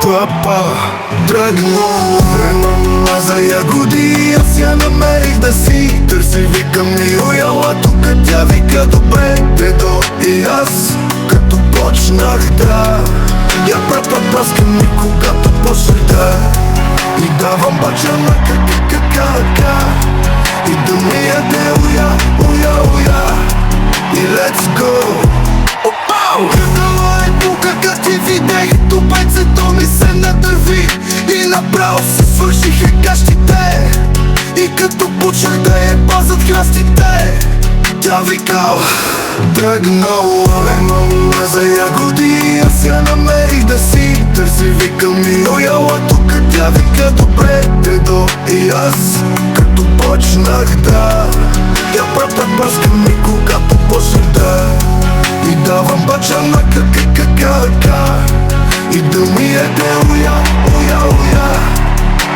Папа тръгна за ягоди, аз я намерих да си търси. Викам ми уяла тук, тя вика добре, дедо. И аз като почнах да я праскам ми, когато почнах да и давам бача на кака и да ми яде уя, уя, уя и let's go. Гърдала е пука, как ти видех, тупайцето ми се надърви и направо се свършиха гащите. И като почнах да я пазят хлястите, тя викала тръгнала за ягоди, аз я намерих да си търси. Викам ми уяла тук, тя вика добре, дедо. И аз като почнах да я праскам ми, когато почнах да и давам бача на кака и да ми яде уя, уя, уя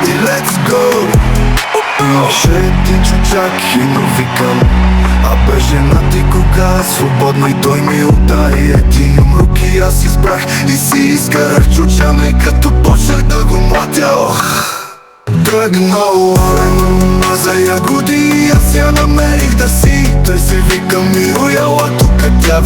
и let's go. Имаше един чучак и му викам, абе жена ти кога свободна, и той ми удари един умрук и аз избрах и си изкарах чучана. И като почнах да го младя, тръгнала за ягоди, аз я намерих да си търси. Викам ми уяла тук, тя